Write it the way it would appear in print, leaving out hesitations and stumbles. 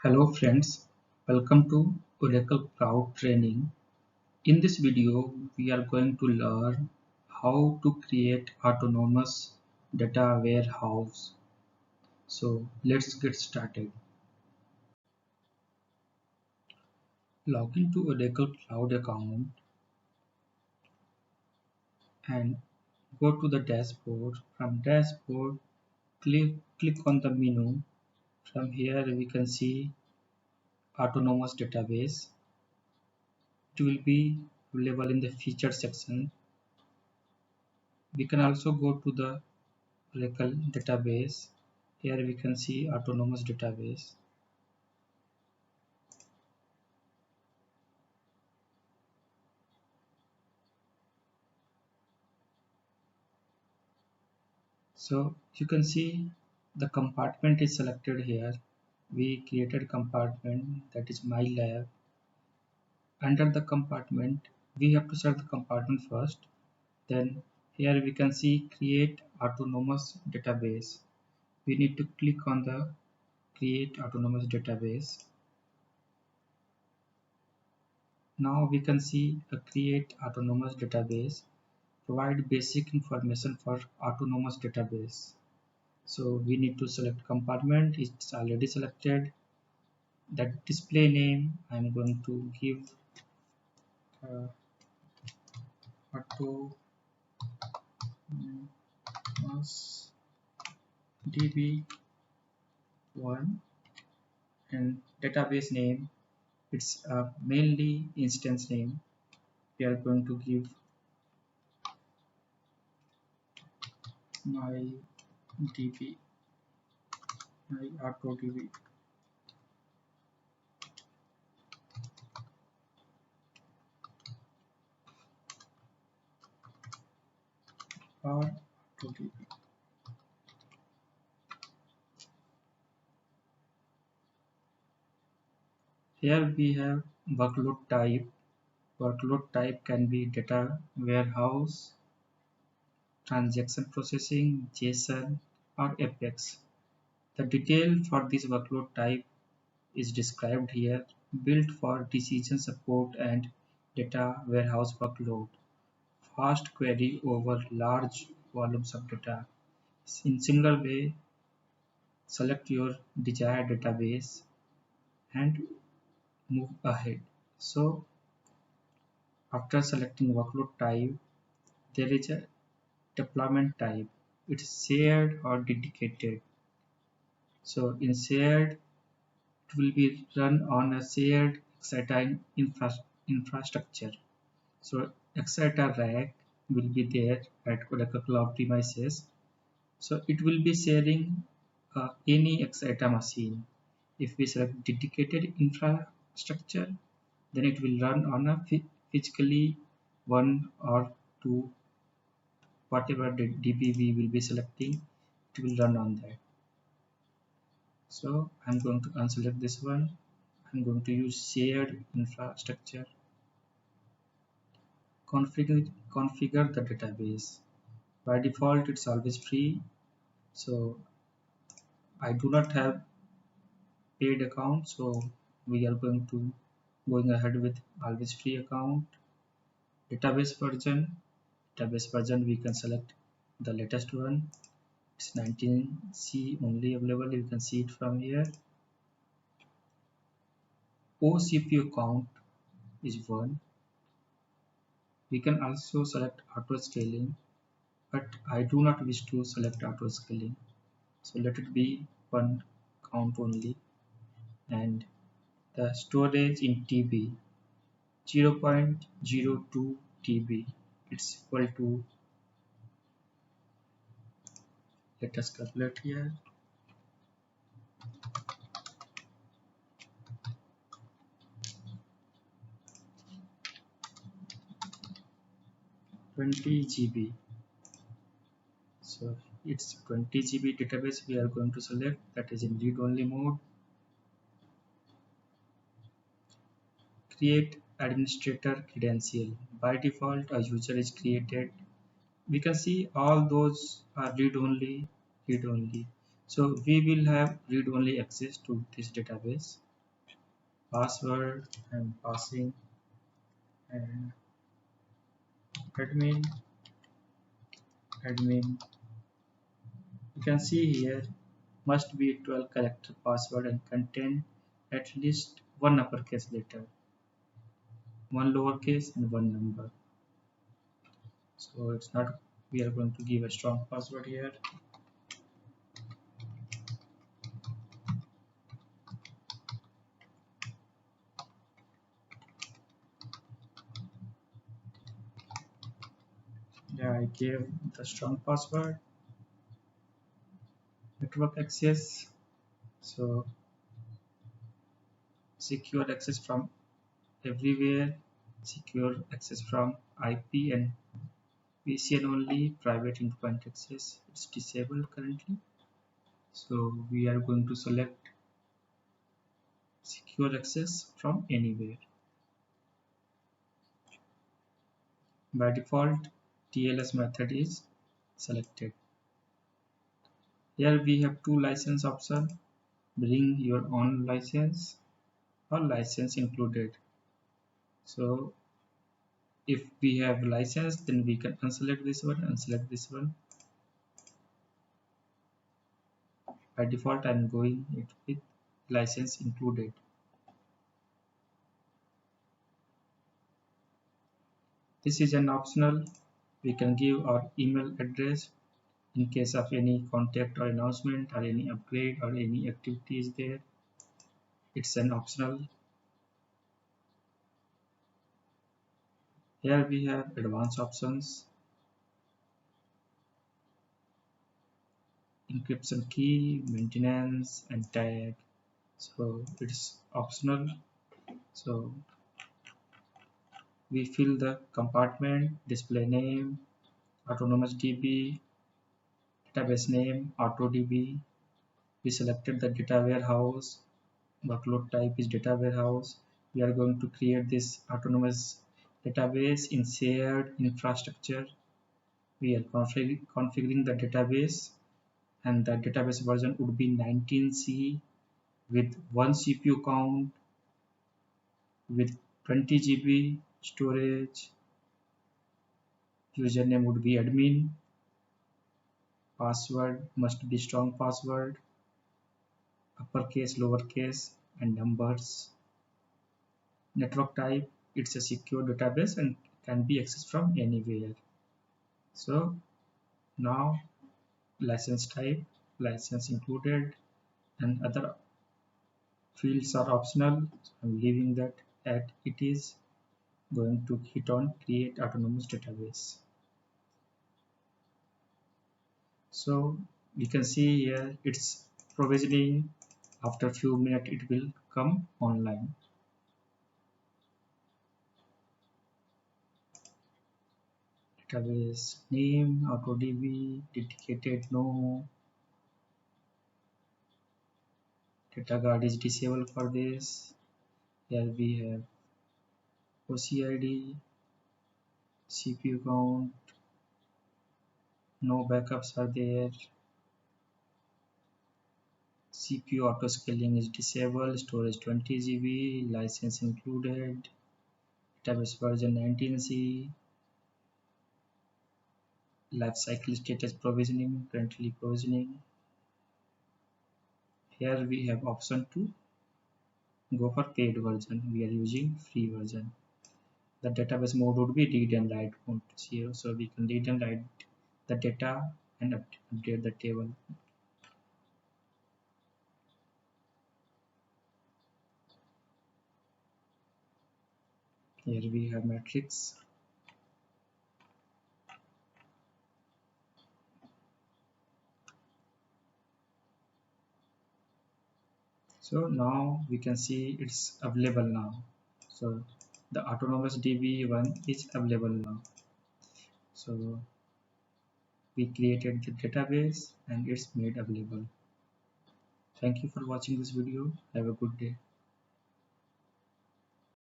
Hello friends, welcome to Oracle Cloud Training. In this video, we are going to learn how to create autonomous data warehouse. So let's get started. Log into Oracle Cloud account and go to the dashboard. From dashboard, click on the menu. From here we can see autonomous database. It will be available in the feature section. We can also go to the Oracle database. Here we can see autonomous database. So you can see the compartment is selected here. We created compartment, that is my lab. Under the compartment, we have to select the compartment first. Then here we can see create autonomous database. We need to click on the create autonomous database. Now we can see a create autonomous database. Provide basic information for autonomous database. So we need to select compartment. It's already selected. That display name I'm going to give uh, autonomous db1, and database name, it's mainly instance name. We are going to give my db, my AutoDB. Or AutoDB. Here we have workload type. Workload type can be data warehouse, transaction processing, JSON, or Apex. The detail for this workload type is described here. Built for decision support and data warehouse workload. Fast query over large volumes of data. In similar way, select your desired database and move ahead. So after selecting workload type, there is a deployment type. It's shared or dedicated. So in shared, it will be run on a shared Exadata infrastructure. So Exadata rack will be there at Oracle Cloud premises. So it will be sharing any Exadata machine. If we select dedicated infrastructure, then it will run on a physically one or two, whatever the DB we will be selecting, it will run on that. So I'm going to unselect this one. I'm going to use shared infrastructure. Configure the database. By default, it's always free. So I do not have paid account, so we are going ahead with always free account. Database version we can select the latest one. It's 19C only available. You can see it from here. OCPU count is 1. We can also select auto scaling, but I do not wish to select auto scaling, so let it be 1 count only. And the storage in TB, 0.02 TB, it's equal to, let us calculate here, 20 GB. So it's 20 GB database we are going to select, that is in read only mode. Create administrator credential. By default a user is created. We can see all those are read only. So we will have read only access to this database. password I'm passing, and admin admin. You can see here must be 12 character password and contain at least one uppercase letter, one lowercase, and one number. So it's not, we are going to give a strong password here. Yeah, I gave the strong password. Network access. So secure access from everywhere, secure access from IP and VCN only, private endpoint access. It's disabled currently. So we are going to select secure access from anywhere. By default, TLS method is selected. Here we have two license options: bring your own license or license included. So if we have license, then we can unselect this one and select this one. By default, I'm going it with license included. This is an optional. We can give our email address in case of any contact or announcement or any upgrade or any activity is there. It's an optional. Here we have advanced options, encryption key, maintenance, and tag. So it's optional. So we fill the compartment, display name, autonomous DB, database name, AutoDB. We selected the data warehouse, workload type is data warehouse. We are going to create this autonomous database in shared infrastructure. We are configuring the database, and the database version would be 19C with 1 CPU count with 20 GB storage. Username would be admin. Password must be strong password, uppercase, lowercase, and numbers. Network type, it's a secure database and can be accessed from anywhere. So now license type, license included, and other fields are optional. So I'm leaving that at it is. Going to hit on create autonomous database. So we can see here it's provisioning. After few minutes it will come online. Database name, AutoDB, dedicated no, data guard is disabled for this. Here we have OCID, CPU count, no backups are there. CPU auto scaling is disabled, storage 20 GB, license included, database version 19C, lifecycle status provisioning, currently provisioning. Here we have option to go for paid version. We are using free version. The database mode would be read and write mode here, so we can read and write the data and update the table. Here we have matrix. So now we can see it's available now. So the autonomous DB1 is available now. So we created the database and it's made available. Thank you for watching this video. Have a good day.